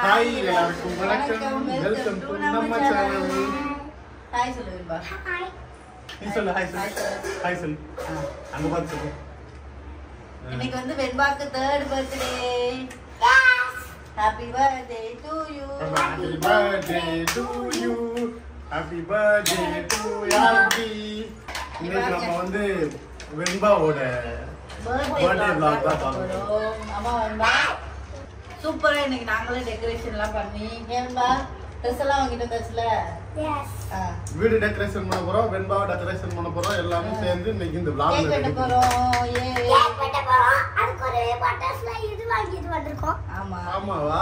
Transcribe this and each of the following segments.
Hi, எல்லாருக்கும் வணக்கம். Welcome to நம்ம சேனல். ஹாய் சொல்லு வெண்பா. ஹாய். நீ சொல்லு ஹாய் சொல்லு. ஹாய் சொல்லு. அங்க பாத்து சொல்லு. இன்னைக்கு வந்து வெண்பாக்கு 3rd birthday. Yes. Happy birthday to you. Happy birthday to you. Happy birthday to Yavi. இன்னைக்கு நம்ம வந்து வெண்பாவோட பர்த்டே vlog தான் பார்க்கறோம். அம்மா வெண்பா சூப்பரா இன்னைக்கு நாங்களே டெக்கரேஷன் எல்லாம் பண்ணி வெண்பா ட்ரெஸ் எல்லாம் வாங்கிட்டு வந்தாச்சுல. எஸ். வீடு டெக்கரேஷன் பண்ண போறோம், வெண்பாவை டெக்கரேஷன் பண்ண போறோம், எல்லாமே சேர்ந்து இன்னைக்கு இந்த vlog கேக் வெட்ட போறோம். கேக் வெட்ட போறோம். அதுக்கு ஒரு பட்டர்ஃப்ளை இது வாங்கிட்டு வந்திருக்கோம். ஆமா. ஆமாவா?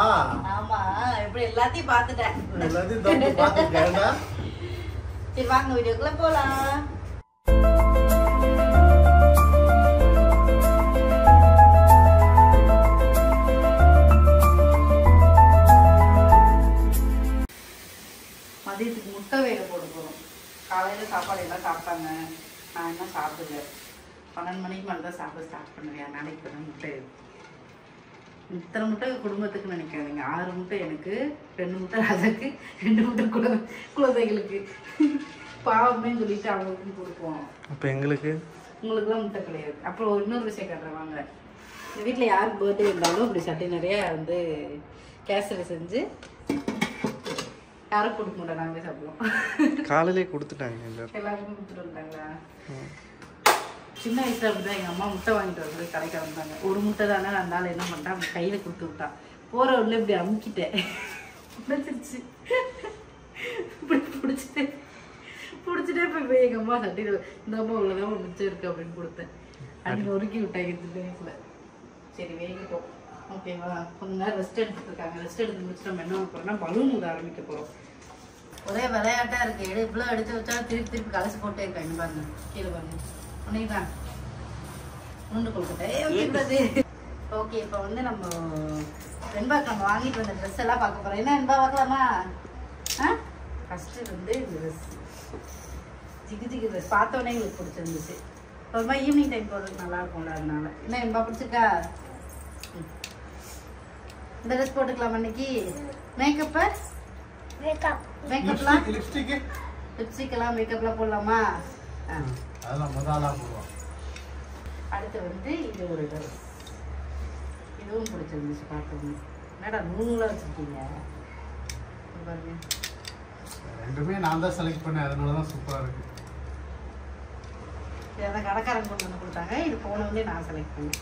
ஆமா. இப்படி எல்லாத்தையும் பார்த்துட்டேன். எல்லாத்தையும் தப்பு பார்த்துட்டேன்டா. சரி வாங்க வீடியோக்குள்ள போலாம். மதியத்துக்கு முட்டை வேக போட போகிறோம். காலையில் சாப்பாடு எல்லாம் சாப்பிட்டாங்க, நான் என்ன சாப்பிடல. 12 மணிக்கு மேலே தான் சாப்பிட ஸ்டார்ட் பண்ணுவேன். நாளைக்கு இப்போ தான் முட்டை. இத்தனை முட்டை குடும்பத்துக்கு நினைக்காதீங்க. 6 முட்டை எனக்கு, 2 முட்டை ராஜாக்கு, 2 முட்டை குழந்தைகளுக்கு. பாவமே சொல்லிட்டு அவங்களுக்கும் கொடுப்போம். அப்போ எங்களுக்கு உங்களுக்குலாம் முட்டை கிடையாது. அப்புறம் இன்னொரு விஷயம் காட்டுறேன் வாங்க. இந்த வீட்டில் யாருக்கு பர்த்டே இருந்தாலும் இப்படி சட்டை நிறைய வந்து கேசரி செஞ்சு யாரும் கொடுக்க மாட்டோம், நாங்களே சாப்பிடுவோம். காலையிலே கொடுத்துட்டாங்க எல்லாருக்கும் கொடுத்துட்டு வந்தாங்களா? சின்ன வயசுல அப்படிதான் எங்க அம்மா முட்டை வாங்கிட்டு வந்து கடைக்கு வந்தாங்க. ஒரு முட்டை தானே, அதனால என்ன பண்ணிட்டா அவங்க கையில கொடுத்து விட்டான். போற உள்ள இப்படி அமுக்கிட்டேன், உடைச்சிருச்சு. இப்படி பிடிச்சிட்டு போய் எங்க அம்மா சட்டியில் இந்த அம்மா உள்ளதான் மிச்சம் இருக்கு அப்படின்னு கொடுத்தேன். அன்னைக்கு ஒருக்கி விட்டாங்க சின்ன வயசுல. சரி வேகிட்டோம், ஓகேவா? கொஞ்ச நேரம் ரெஸ்ட் எடுத்துட்டு இருக்காங்க. ரெஸ்ட் எடுத்து முடிச்சு நம்ம என்ன போறோம்னா பலூன் ஊத ஆரம்பிக்க போறோம். ஒரே விளையாட்டா இருக்கு. இவ்வளோ எடுத்து வச்சா திருப்பி கலசி போட்டே இருக்காங்க. பாருங்க கீழே பாருங்க. உன்னைதான் உண்டு கொடுத்துட்டேன். ஓகே, இப்போ வந்து நம்ம வெண்பாக்கு நம்ம வாங்கிட்டு வந்த ட்ரெஸ் எல்லாம் பார்க்க போறோம். என்ன வெண்பா பார்க்கலாமா? ஃபர்ஸ்ட் வந்து இந்த ட்ரெஸ் ஜிகு ட்ரெஸ் பார்த்தோன்னே எங்களுக்கு பிடிச்சிருந்துச்சு. ரொம்ப ஈவினிங் டைம் போடுறதுக்கு நல்லா இருக்கும்ல, அதனால. என்ன வெண்பா பிடிச்சிருக்கா? இந்த ட்ரெஸ் போட்டுக்கலாம் இன்னைக்கு. மேக்கப்லாம் லிப்ஸ்டிக் எல்லாம் மேக்கப்லாம் போடலாமா? அதெல்லாம் முதல்ல போடுவோம். அடுத்து வந்து இது ஒரு ட்ரெஸ், இதுவும் பிடிச்சிருந்துச்சு பார்த்தோம். என்னடா நூலாம் வச்சுருக்கீங்க பாருங்க. ரெண்டுமே நான் தான் செலக்ட் பண்ணேன், அதனால தான் சூப்பராக இருக்கு. இதை கடைக்காரங்க கொண்டு வந்து கொடுத்தாங்க. இது போனவங்களே நான் செலக்ட் பண்ணேன்.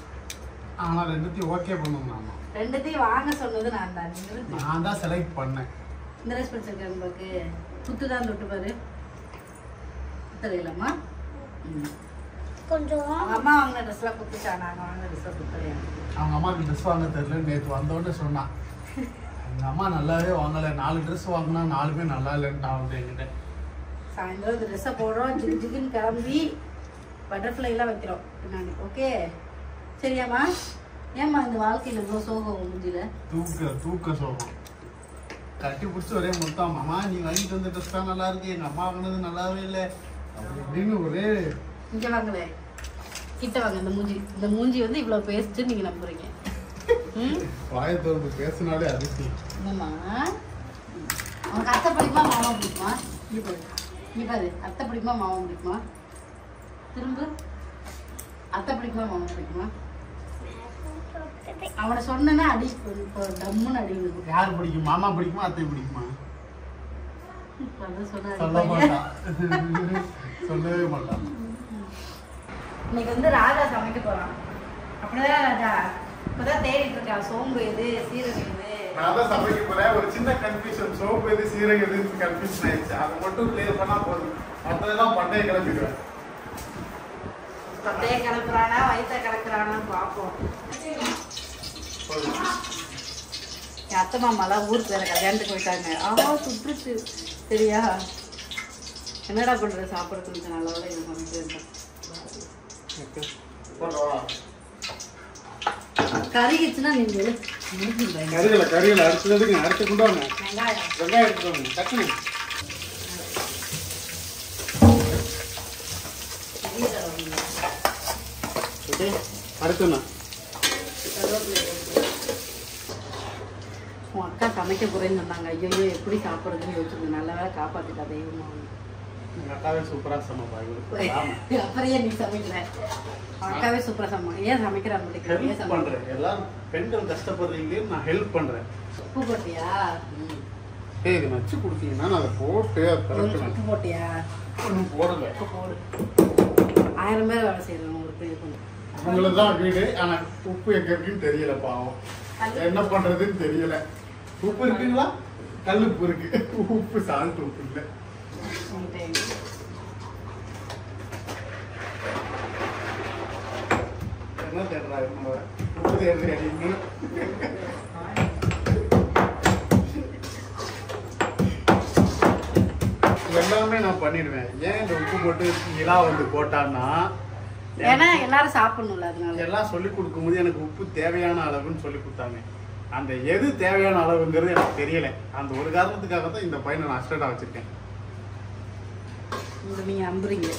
ஆனால் ரெண்டுத்தையும் ஓகே பண்ணணும். நாம ரெண்டுத்தையும் வாங்க சொன்னது நான் தான் செலக்ட் பண்ணேன். இந்த ட்ரெஸ் பிடிச்சிருக்கேன் உங்களுக்கு. குத்து தான் தொட்டு பாரு. தெரியலம்மா கொஞ்சம் அம்மா வாங்கின ட்ரெஸ்லாம் குத்துச்சா? நாங்கள் வாங்கின ட்ரெஸ்லாம் குத்துறையா? அவங்க அம்மாவுக்கு ட்ரெஸ் வாங்க தெரியல. நேற்று வந்தோடனே சொன்னான், எங்கள் அம்மா நல்லாவே வாங்கலை, 4 ட்ரெஸ் வாங்கினா 4மே நல்லா இல்லைன்னு நான் வந்து என்கிட்ட. சாயந்தரம் இந்த ட்ரெஸ்ஸை போடுறோம், ஜிகுன்னு கிளம்பி பட்டர்ஃப்ளைலாம் வைக்கிறோம் பின்னாடி. ஓகே சரியாம்மா? ஏம்மா இந்த வாழ்க்கையில் இவ்வளோ சோகம் முடியல? தூக்க சோகம் கட்டி பிடிச்சி ஒரே மொத்தம், அம்மா நீ வாங்கிட்டு வந்த ட்ரெஸ் தான் நல்லா இருக்கு, எங்கள் அம்மா வாங்கினது நல்லாவே இல்லை அப்படின்னு ஒரே. இங்கே வாங்களே, கிட்ட வாங்க. இந்த மூஞ்சி வந்து இவ்வளோ பேசிட்டு நீங்கள் நம்புறீங்க. வாயத்தோடு பேசினாலே அதிசயம். என்னம்மா உனக்கு அத்தை பிடிக்குமா மாமா பிடிக்குமா? இங்கே பாரு, அத்தை பிடிக்குமா மாமா பிடிக்குமா? திரும்ப அத்தை பிடிக்குமா மாமா பிடிக்குமா? அவனை சொன்னா அடி டம்முன்னு அடி. யார் பிடிக்கும்? மாமா பிடிக்குமா அத்தை பிடிக்குமா? சொல்ல மாட்டான், சொல்லவே மாட்டான். இன்னைக்கு வந்து ராஜா சமைக்க போறான். அப்படிதான் ராஜா இப்பதான் தேடிட்டு இருக்கா. சோம்பு எது, சீரகம் எது? நான் தான் சமைக்க போறேன். ஒரு சின்ன கன்ஃபியூஷன், சோப்பு எது சீரகம் எதுன்னு கன்ஃபியூஷன் ஆயிடுச்சு. அதை மட்டும் கிளியர் பண்ணா போதும், மற்றதெல்லாம் பண்டைய கிளம்பிடுவேன். பட்டைய கிளப்புறானா வயிற்ற கிளக்குறானான்னு பார்ப்போம். என் அத்தை மாமாலாம் ஊருக்கு வேற கல்யாணத்துக்கு போயிட்டாங்க. சுற்றுச்சு சரியா? என்னடா பண்றது? சாப்பிட்றதுக்கு நல்லவோட இதை சமைச்சிருக்கேன். கறிக்குச்சுன்னா நீங்க கறிகளை அடுத்ததுக்கு அடுத்து கொண்டு வாங்க. வெங்காயம் எடுத்துட்டு வாங்க டக்குனு. அடுத்துண்ணா உன் அக்கா சமைக்க போகிறேன்னு சொன்னாங்க. ஐயோ எப்படி சாப்பிட்றதுன்னு யோசிச்சுருங்க. நல்ல வேலை காப்பாற்றிட்டா தெய்வமா. எங்கள் அக்காவே சூப்பராக சமைப்பா. அப்புறம் ஏன் நீ சமைக்கல? அக்காவே சூப்பராக சமைக்க. ஏன் சமைக்கிற ஹெல்ப் பண்ணுறேன். எல்லாரும் பெண்கள் கஷ்டப்படுறீங்களே நான் ஹெல்ப் பண்ணுறேன். உப்பு போட்டியா? இது நச்சு கொடுத்தீங்கன்னா நான் அதை போட்டு உப்பு போட்டியா? ஒன்றும் போடலை. உப்பு போடு. 1000 பேர் வேலை செய்யணும் உங்களுக்கு. இது பண்ணு. அவங்களுக்கு தான் வீடு. ஆனால் உப்பு எங்கே இருக்குன்னு தெரியல. பாவம் என்ன பண்ணுறதுன்னு தெரியல. உப்பு இருக்குங்களா? கல் உப்பு இருக்கு. உப்பு சால்ட் உப்பு இல்லை. என்ன தேடுறா உப்பு தேடுறது அடிங்க. எல்லாமே நான் பண்ணிடுவேன். ஏன் இந்த உப்பு போட்டு நிலா வந்து போட்டான்னா ஏன்னா எல்லாரும் சாப்பிடணும்ல, அதனால எல்லாம் சொல்லி கொடுக்கும்போது எனக்கு உப்பு தேவையான அளவுன்னு சொல்லி கொடுத்தாங்க. அந்த எது தேவையான அளவுங்கிறது எனக்கு தெரியல. அந்த ஒரு காரணத்துக்காக தான் இந்த பையனை நான் அஸ்டர்டா வச்சிருக்கேன். நீங்க நம்புறீங்க.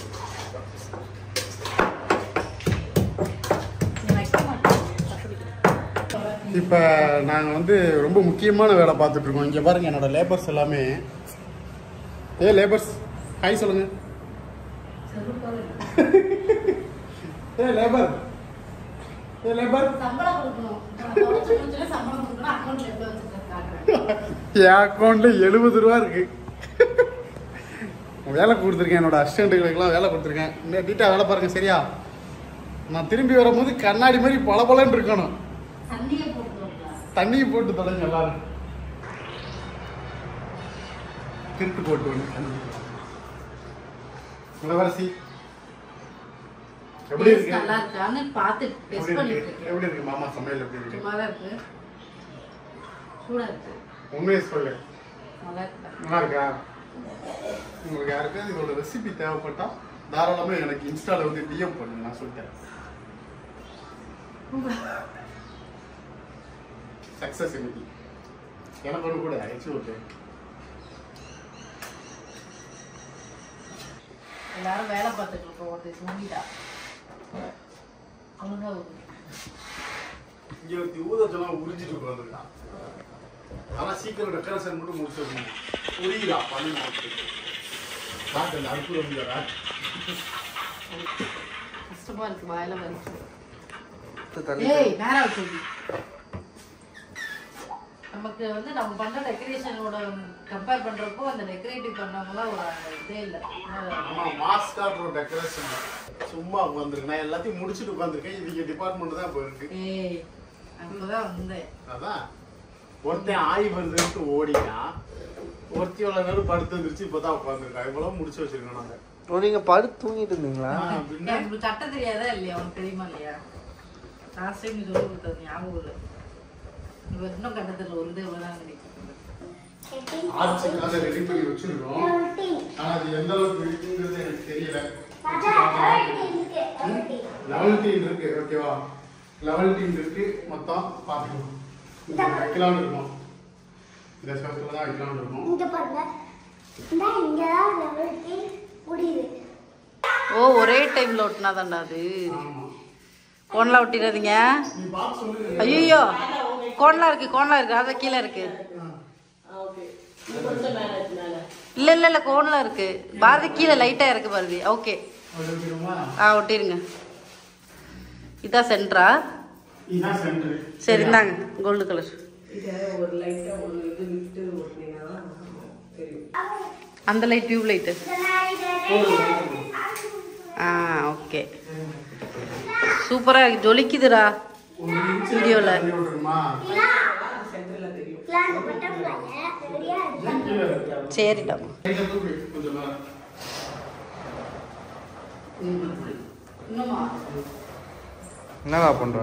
இப்போ நாங்கள் வந்து ரொம்ப முக்கியமான வேலை பார்த்துட்டு இருக்கோம். இங்கே பாருங்க என்னோட லேபர்ஸ் எல்லாமே. லேபர்ஸ் ஹாய் சொல்லுங்க. லேபர் லேபர் என் அக்கௌண்ட்ல 70 ரூபா இருக்கு. வேலை கொடுத்துருக்கேன். என்னோட அசிஸ்டன்ட்டுகளுக்கெல்லாம் வேலை கொடுத்துருக்கேன். இன்னும் டீட்டா வேலை பாருங்க. சரியா? நான் திரும்பி வரும்போது கண்ணாடி மாதிரி பளபளன்னு இருக்கணும். தண்ணியை போட்டு தொடங்க எல்லாரும். திருட்டு போட்டு ஒன்று இளவரசி எப்படி இருக்கு? நல்லா இருக்கான்னு பார்த்து டெஸ்ட் பண்ணிட்டு இருக்கேன். எப்படி இருக்கு மாமா சமையல்? எப்படி இருக்கு? சும்மா தான் இருக்கு. சூடா இருக்கு. உண்மையை சொல்லு. நல்லா இருக்கு. நல்லா இருக்கா? உங்களுக்கு யாருக்காவது இதோட ரெசிபி தேவைப்பட்டா தாராளமாக எனக்கு இன்ஸ்டால வந்து டிஎம் பண்ணுங்க. நான் சொல்லிட்டேன். சக்சஸ் இன்னைக்கு எனக்கு ஒன்று கூட ஆயிடுச்சு. ஓகே எல்லாரும் வேலை பார்த்துட்டு இருக்கோம். ஒரு தூங்கிட்டா ஒழுங்கா இங்கே ஒரு ஊதச்செல்லாம் உறிஞ்சிட்டு உட்காந்துருக்கான். ஆனால் சீக்கிரம் டெக்கரேஷன் மட்டும் முடிச்சிடணும். புரியலா பண்ணி காட்டு அடுப்பு வந்துடா. கஷ்டமா இருக்கு. வாயில வலிச்சு. ஏய் நேரா வச்சு. நமக்கு வந்து நம்ம பண்ற டெக்கரேஷனோட கம்பேர் பண்றப்போ அந்த டெக்கரேட்டிவ் பண்ணவங்களாம் ஒரு இதே இல்லை. மாஸ்டா ப்ரோ டெக்கரேஷன் சும்மா உட்காந்துருக்கு. நான் எல்லாத்தையும் முடிச்சுட்டு உட்காந்துருக்கேன். இவங்க டிபார்ட்மெண்ட் தான் இப்போ இருக்கு. ஏய் அப்பதான் வந்தேன். அதான் ஒருத்தன் ஆய் வந்துட்டு ஓடினா ஒருத்தி எவ்வளோ நேரம் படுத்து வந்துருச்சு. இப்போ தான் உட்காந்துருக்கா. இவ்வளவு முடிச்சு வச்சிருக்கோம் நாங்கள். நீங்க படுத்து தூங்கிட்டு இருந்தீங்களா? எனக்கு கட்ட தெரியாதா இல்லையா? உனக்கு தெரியுமா இல்லையா? லாஸ்ட் டைம் நீ சொல்லி கொடுத்தது ஞாபகம் இல்லை. இவர் இன்னும் கட்டத்தில் ஒரு இவ்வளோ தான் நினைக்கிறேன். ஆர்ச்சுக்காக ரெடி பண்ணி வச்சிருக்கோம். ஆனால் அது எந்த அளவுக்கு இருக்குங்கிறது எனக்கு தெரியல. லெவல் டீன் இருக்கு. ஓகேவா? லெவல் டீன் இருக்கு. மொத்தம் பார்த்துக்கணும். வைக்கலாம்னு இருக்கும். இந்த ஸ்பெஷலில் தான் வைக்கலாம்னு இருக்கும். இங்க பாருங்க. இங்க தான் லெவல் டீன் முடியுது. ஓ ஒரே டைம்ல ஒட்டினா தான்டா அது. கோன்லாம் ஒட்டிடாதீங்க. ஐயோ கோன்லாம் இருக்கு. அதான் கீழே இருக்கு. இல்ல இல்ல இல்ல கோன்லாம் இருக்கு. பாரதி கீழே லைட்டா இருக்கு பாரதி. ஓகே ஒட்டிருங்க. இதான் சென்டரா? சரி இந்தாங்க கோல்டு கலர். அந்த லைட் டியூப் லைட்டு. ஓகே சூப்பரா இருக்கு. ஜொலிக்குதுடா வீடியோல. சரிடா. என்னடா பண்ற?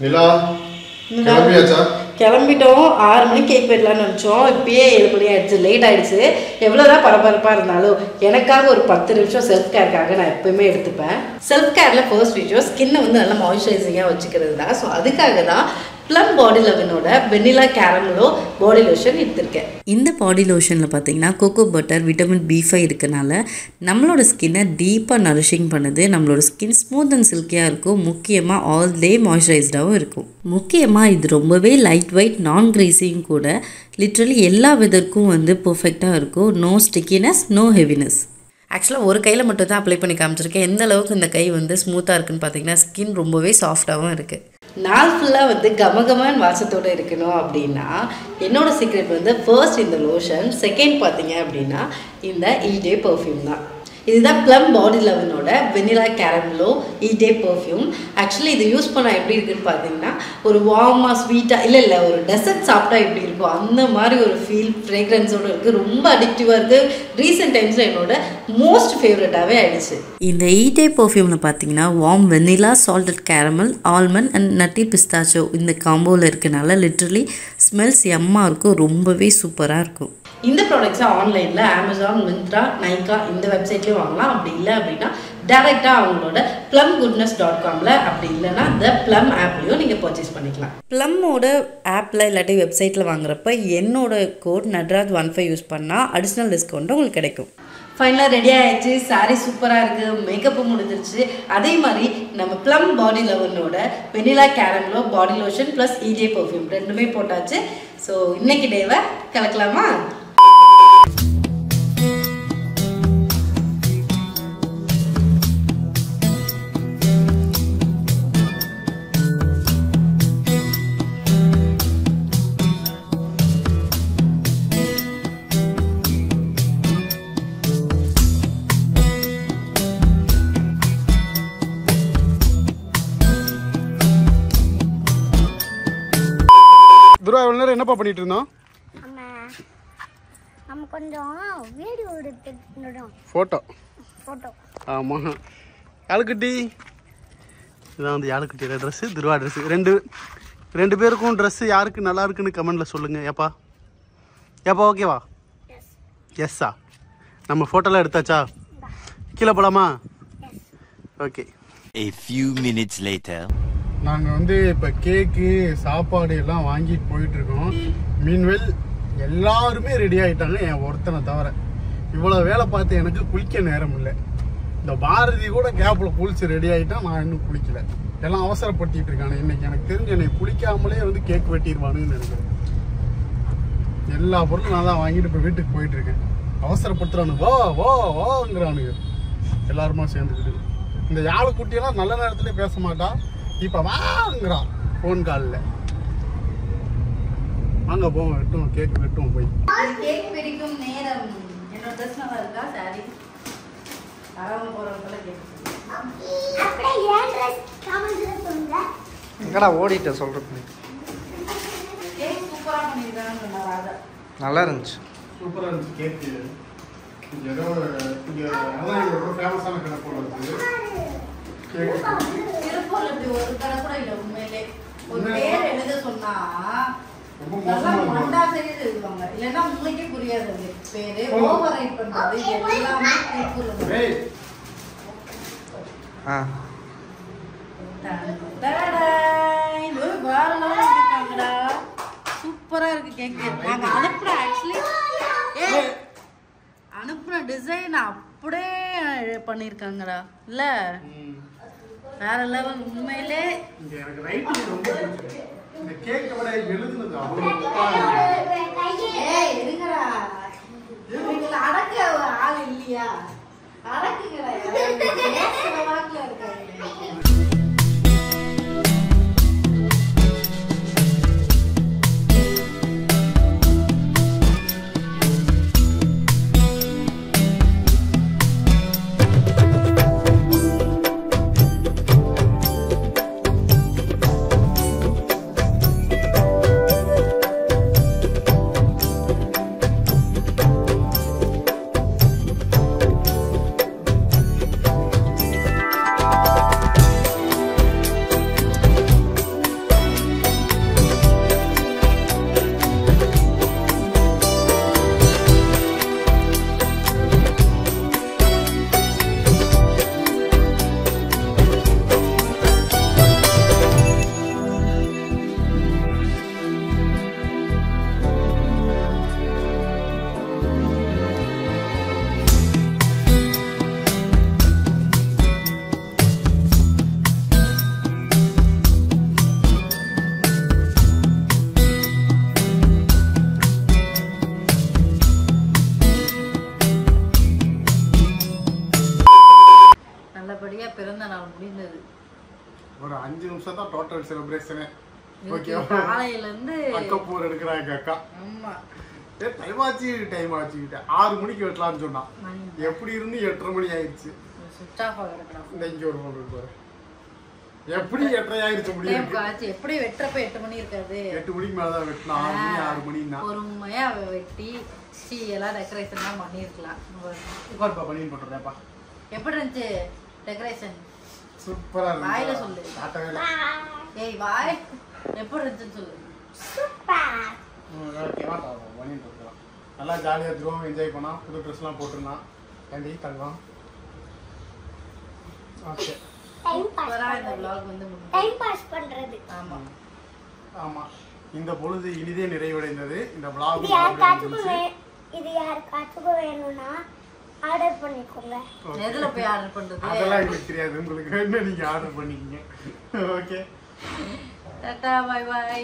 நிலா கிளம்பியாச்சா? கிளம்பிட்டோம். 6 மணிக்கு கேக் வெட்டலான்னு நினச்சோம். இப்பயே 7 மணி ஆயிடுச்சு. லேட் ஆயிடுச்சு. எவ்வளோதான் பரபரப்பாக இருந்தாலும் எனக்காக ஒரு 10 நிமிஷம் செல்ஃப் கேருக்காக நான் எப்பவுமே எடுத்துப்பேன். செல்ஃப் கேரில் ஃபர்ஸ்ட் விஷயம் ஸ்கின்னை வந்து நல்லா மாய்ஸ்சரைசிங்காக வச்சுக்கிறது தான். ஸோ அதுக்காக தான் ப்ளம் பாடி லெவனோட வெனிலா கேரமலோ பாடி லோஷன் எடுத்திருக்கேன். இந்த பாடி லோஷனில் பார்த்தீங்கன்னா கோகோ பட்டர், விட்டமின் B5 இருக்கனால நம்மளோட ஸ்கின்னை டீப்பாக நரிஷிங் பண்ணுது. நம்மளோட ஸ்கின் ஸ்மூத் அண்ட் சில்கியாக இருக்கும். முக்கியமாக ஆல் டே மாய்ஸ்சரைஸ்டாகவும் இருக்கும். முக்கியமாக இது ரொம்பவே லைட் வெயிட், நான் கிரீஸியும் கூட. லிட்ரலி எல்லா வெதருக்கும் வந்து பர்ஃபெக்டாக இருக்கும். No stickiness, no heaviness. ஆக்சுவலாக ஒரு கையில் மட்டும் தான் அப்ளை பண்ணி காமிச்சிருக்கேன். எந்த அளவுக்கு இந்த கை வந்து ஸ்மூத்தாக இருக்குன்னு பார்த்தீங்கன்னா ஸ்கின் ரொம்பவே சாஃப்டாகவும் இருக்குது. நாள் ஃபுல்லாக வந்து கமகமன் வாசத்தோடு இருக்கணும் அப்படின்னா என்னோடய சீக்ரெட் வந்து ஃபர்ஸ்ட் இந்த லோஷன், செகண்ட் பார்த்தீங்க அப்படின்னா இந்த ஈடே பர்ஃப்யூம் தான். இதுதான் ப்ளம் பாடி லெவனோட வெனிலா கேரமலோ ஈடே பர்ஃப்யூம். ஆக்சுவலி இது யூஸ் பண்ணால் எப்படி இருக்குன்னு பார்த்தீங்கன்னா ஒரு வார்மாக ஸ்வீட்டாக இல்லை ஒரு டெசர்ட் சாப்பிட்டா எப்படி இருக்கும் அந்த மாதிரி ஒரு ஃபீல், ஃப்ரேக்ரன்ஸோடு இருக்குது. ரொம்ப அடிக்டிவாக இருக்குது. ரீசெண்ட் டைம்ஸில் என்னோட மோஸ்ட் ஃபேவரட்டாகவே ஆயிடுச்சு. இந்த ஈடே பர்ஃப்யூமில் பார்த்தீங்கன்னா warm vanilla, salted caramel, almond and nutty pistachio இந்த காம்போவில் இருக்கனால லிட்ரலி ஸ்மெல்ஸ் எம்மாக இருக்கும். ரொம்பவே சூப்பராக இருக்கும். இந்த ப்ராடக்ட்ஸை ஆன்லைனில் அமேசான், மிந்த்ரா, நைக்கா இந்த வெப்சைட்லேயும் வாங்கலாம். அப்படி இல்லை அப்படின்னா டேரெக்டாக அவங்களோட plumgoodness.comல, அப்படி இல்லைன்னா த ப்ளம் ஆப்லேயும் நீங்கள் பர்ச்சேஸ் பண்ணிக்கலாம். ப்ளம்மோட ஆப்பில் இல்லாட்டி வெப்சைட்டில் வாங்குறப்ப என்னோட கோட் நட்ராஜ்15 யூஸ் பண்ணால் அடிஷ்னல் டிஸ்கவுண்ட்டும் உங்களுக்கு கிடைக்கும். ஃபைனலாக ரெடி ஆகிடுச்சு. சாரீ சூப்பராக இருக்குது. மேக்கப்பும் முடிஞ்சிருச்சு. அதே மாதிரி நம்ம ப்ளம் பாடி லெவனோட வெனிலா கேரமலோ பாடி லோஷன் ப்ளஸ் ஈஜே பர்ஃப்யூம் ரெண்டுமே போட்டாச்சு. ஸோ இன்னைக்கு டேவை கலக்கலாமா? துருவா இவ்வளோ நேரம் என்னப்பா பண்ணிட்டு இருந்தோம்? நம்ம கொஞ்சம் வீடியோ எடுத்துட்டோம். ஃபோட்டோ. ஃபோட்டோ. ஆமாம். யாழுக்குட்டி இதான் வந்து யாழுக்குட்டியோட ட்ரெஸ்ஸு, துருவா ட்ரெஸ்ஸு. ரெண்டு பேருக்கும் ட்ரெஸ்ஸு யாருக்கு நல்லா இருக்குன்னு கமெண்டில் சொல்லுங்கள். ஏப்பா ஓகேவா? எஸ்ஸா? நம்ம ஃபோட்டோலாம் எடுத்தாச்சா? கீழே போகலாமா? Okay. A few minutes later. நாங்கள் வந்து இப்போ கேக்கு, சாப்பாடு எல்லாம் வாங்கிட்டு போயிட்டுருக்கோம். மீன்வெல் எல்லாருமே ரெடி ஆகிட்டாங்க, என் ஒருத்தனை தவிர. இவ்வளோ வேலை பார்த்து எனக்கு குளிக்க நேரம் இல்லை. இந்த பாரதி கூட கேப்பில் குளிச்சு ரெடி ஆகிட்டான். நான் இன்னும் குளிக்கலை. எல்லாம் அவசரப்படுத்திட்டு இருக்கானு. இன்னைக்கு எனக்கு தெரிஞ்சு என்னை குளிக்காமலே வந்து கேக் வெட்டிடுவானுன்னு நினைக்கிறேன். எல்லா பொருளும் நான் தான் வாங்கிட்டு இப்போ வீட்டுக்கு போயிட்டுருக்கேன். அவசரப்படுத்துறானுங்க. வாங்கிறானுங்க எல்லாருமா சேர்ந்துக்கிட்டு. இந்த யாழுக்குட்டியெல்லாம் நல்ல நேரத்துலேயே பேச மாட்டா. இப்போ வாங்கிறான் ஃபோன் காலில். வாங்க போவோம், வெட்டுவோம், கேக் வெட்டுவோம் போய். கேக் பிடிக்கும் நேரம். என்னோட ட்ரெஸ் நல்லா இருக்கா? சாரி வரவங்க போகிறவங்கள கேட்க அப்படியே ஏன் ட்ரெஸ் காமெண்ட்ல சொல்லுங்க. எங்கடா ஓடிட்ட சொல்றது? கேக் சூப்பராக பண்ணியிருக்காங்கன்னு சொன்னா ராதா. நல்லா இருந்துச்சு. சூப்பராக இருந்துச்சு கேக்கு. ஏதோ இங்கே அதான் ரொம்ப ஃபேமஸான கடை போல இருக்குது கேக்கு. திருப்பூர்ல இப்படி ஒரு கடை கூட இல்லை உண்மையிலே. ஒரு பேர் எழுத சொன்னா மண்டாசையே எழுதுவாங்க. இல்லைன்னா உங்களுக்கே புரியாது அது பேரு. ஓவர் ரைட் பண்றது எல்லாமே திருப்பூர்ல. சூப்பரா இருக்கு கேக்கு. நாங்க அனுப்புற ஆக்சுவலி அனுப்புன டிசைன் அப்படியே பண்ணிருக்காங்கடா. இல்ல வேற லெவல் உண்மையிலே. எனக்கு ரைட்டிங் ரொம்ப பிடிச்சிருக்கு. இந்த கேக்கை விட எழுதுனது அவ்வளோ இருங்கடா. வீட்டுல அடக்க ஆள் இல்லையா? அடக்குங்கடா. இருக்காங்க. பிறந்த நாள் முடிந்தது. ஒரு 5 நிமிஷம் தான் டோட்டல் செலிப்ரேஷனே. ஓகே, ஓகே, காலையில இருந்து அக்கப்பூர் எடுக்கிறாங்க அக்கா. ஆமா டைம் ஆச்சுக்கிட்ட 6 மணிக்கு வெட்டலாம்னு சொன்னான். எப்படி இருந்து 8:30 மணி ஆயிடுச்சு. சுவிட்ச் ஆஃப் ஆகிடலாம். இந்த இங்க ஒரு ஃபோன் இருக்கு பாரு. எப்படி 8:30 ஆயிடுச்சு முடியும். எப்படி வெட்டுறப்ப 8 மணி இருக்காது. 8 மணிக்கு மேலதான் வெட்டினா 6 மணின்னா பொறுமையா வெட்டி எல்லாம் டெக்கரேஷன்லாம் பண்ணிருக்கலாம். உட்கார்ப்பா பண்ணிட்டு போட்டுறேன்ப்பா. எப்படி இருந்துச்சு டெக்கரேஷன்? சூப்பரா இருக்கு. வாயில சொல்லு. காட்டவே இல்லை. ஏய் வாய் எப்படி இருந்துச்சுன்னு சொல்லு. சூப்பர். ஓகேவா பண்ணிட்டு போட்டுக்கலாம். நல்லா ஜாலியாக திரும்ப என்ஜாய் பண்ணா. புது ட்ரெஸ்லாம் போட்டுருந்தான். ஏண்டி தங்கம். ஓகே டைம் பாஸ் சூப்பரா இந்த vlog வந்து முடிஞ்சது. டைம் பாஸ் பண்றது. ஆமா ஆமா, இந்த பொழுது இனிதே நிறைவடைந்தது. இந்த vlog இது யாருக்காச்சும் வேணும்னா ஆர்டர் பண்ணிக்கோங்க. எதுல போய் ஆர்டர் பண்றது? அதெல்லாம் எனக்கு தெரியாது. உங்களுக்கு வேணும்னா நீங்க ஆர்டர் பண்ணிக்கங்க. ஓகே, டாடா பை பை.